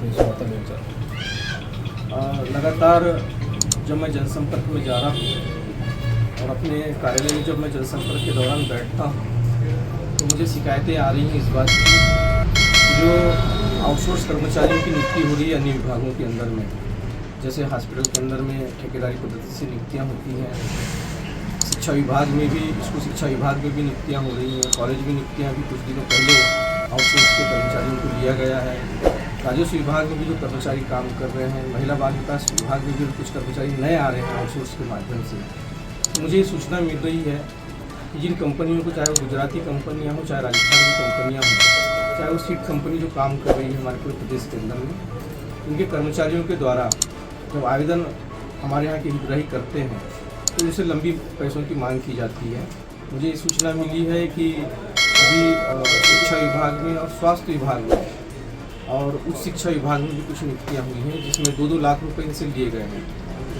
अपनी सुनता मिल जाए। लगातार जब मैं जनसंपर्क में जा रहा हूँ और अपने कार्यालय में जब मैं जनसंपर्क के दौरान बैठता हूँ तो मुझे शिकायतें आ रही हैं इस बात की जो आउटसोर्स कर्मचारियों की नियुक्ति हो रही है अन्य विभागों के अंदर में, जैसे हॉस्पिटल के अंदर में ठेकेदारी पद्धति से नियुक्तियाँ होती हैं, शिक्षा विभाग में भी, स्कूल शिक्षा विभाग में भी नियुक्तियाँ हो रही हैं, कॉलेज में नियुक्तियाँ भी कुछ दिनों पहले आउटसोर्स के कर्मचारियों को लिया गया है, राजस्व विभाग में भी जो कर्मचारी काम कर रहे हैं, महिला बाल विकास विभाग में भी कुछ कर्मचारी नए आ रहे हैं आउटसोर्स के माध्यम से। तो मुझे ये सूचना मिल रही है कि जिन कंपनियों को, चाहे वो गुजराती कंपनियाँ हों, चाहे राजस्थान की कंपनियाँ हों, चाहे वो सीड कंपनी जो काम कर रही है हमारे पूरे प्रदेश के अंदर में, उनके कर्मचारियों के द्वारा जब आवेदन हमारे यहाँ के हितग्राही करते हैं तो उनसे लंबी पैसों की मांग की जाती है। मुझे ये सूचना मिली है कि अभी शिक्षा विभाग में और स्वास्थ्य विभाग में और उच्च शिक्षा विभाग में भी कुछ नियुक्तियाँ हुई हैं जिसमें 2-2 लाख रुपए इनसे लिए गए हैं,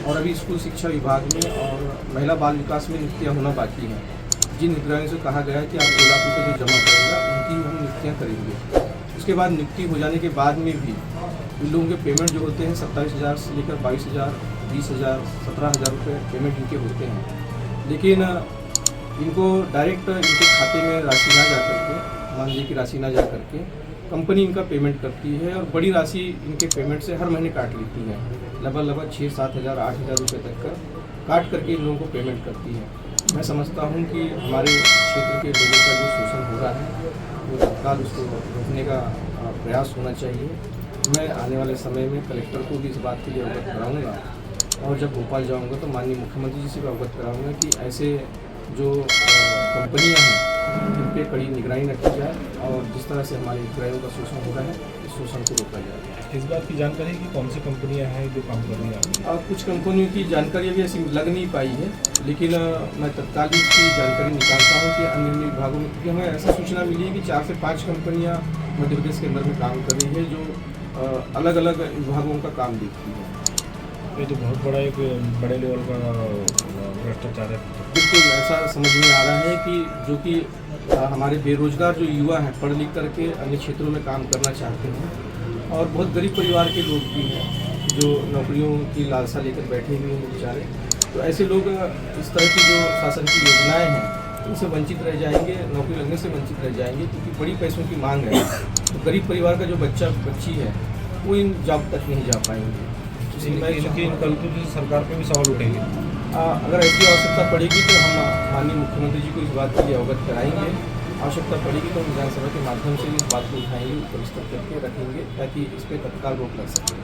और अभी स्कूल शिक्षा विभाग में और महिला बाल विकास में नियुक्तियाँ होना बाकी हैं। जिन हितग्राहियों से कहा गया है कि आप 2 लाख रुपये जो जमा करेगा उनकी हम नियुक्तियाँ करेंगे। उसके बाद नियुक्ति हो जाने के बाद में भी इन लोगों के पेमेंट जो होते हैं 27,000 से लेकर 22,000, 20,000, 17,000 रुपये पेमेंट इनके होते हैं, लेकिन इनको डायरेक्ट इनके खाते में राशि ना जा करके, मान लीजिए कि राशि ना जा करके कंपनी इनका पेमेंट करती है और बड़ी राशि इनके पेमेंट से हर महीने काट लेती है, लगभग 6-7 हज़ार 8,000 रुपये तक का काट करके इन लोगों को पेमेंट करती है। मैं समझता हूँ कि हमारे क्षेत्र के लोगों का जो शोषण हो रहा है वो तत्काल उसको रोकने का प्रयास होना चाहिए। मैं आने वाले समय में कलेक्टर को भी इस बात के लिए अवगत कराऊँगा, और जब भोपाल जाऊँगा तो माननीय मुख्यमंत्री जी से भी अवगत कराऊँगा कि ऐसे जो कंपनियां हैं इन पर कड़ी निगरानी रखी जाए और जिस तरह से हमारे हितग्राहियों का शोषण हो रहा है इस शोषण को रोका जाए। इस बात की जानकारी है कि कौन सी कंपनियां हैं जो काम कर रही हैं? अब कुछ कंपनियों की जानकारी अभी ऐसी लग नहीं पाई है, लेकिन मैं तत्काल इसकी जानकारी निकालता हूँ कि अन्य अन्य विभागों में, क्योंकि हमें ऐसा सूचना मिली है कि 4 से 5 कंपनियाँ मध्य प्रदेश के अंदर में काम कर रही है जो अलग अलग विभागों का काम देखती है। ये तो बहुत बड़ा एक बड़े लेवल का भ्रष्टाचार है। बिल्कुल ऐसा समझ में आ रहा है कि जो कि हमारे बेरोजगार जो युवा हैं पढ़ लिख करके अन्य क्षेत्रों में काम करना चाहते हैं, और बहुत गरीब परिवार के लोग भी हैं जो नौकरियों की लालसा लेकर बैठे हुए हैं बेचारे, तो ऐसे लोग इस तरह की जो शासन की योजनाएं हैं उनसे वंचित रह जाएंगे, नौकरी लगने से वंचित रह जाएंगे, क्योंकि बड़ी पैसों की मांग है। तो गरीब परिवार का जो बच्चा बच्ची है वो इन जॉब तक नहीं जा पाएंगे। इनके कल सरकार पे भी सवाल उठेंगे। अगर ऐसी आवश्यकता पड़ेगी तो हम माननीय मुख्यमंत्री जी को इस बात के लिए अवगत कराएंगे। आवश्यकता पड़ेगी तो हम विधानसभा के माध्यम से इस बात को उठाएंगे, ऊपर स्तर करके रखेंगे ताकि इस पर तत्काल रोक लग सके।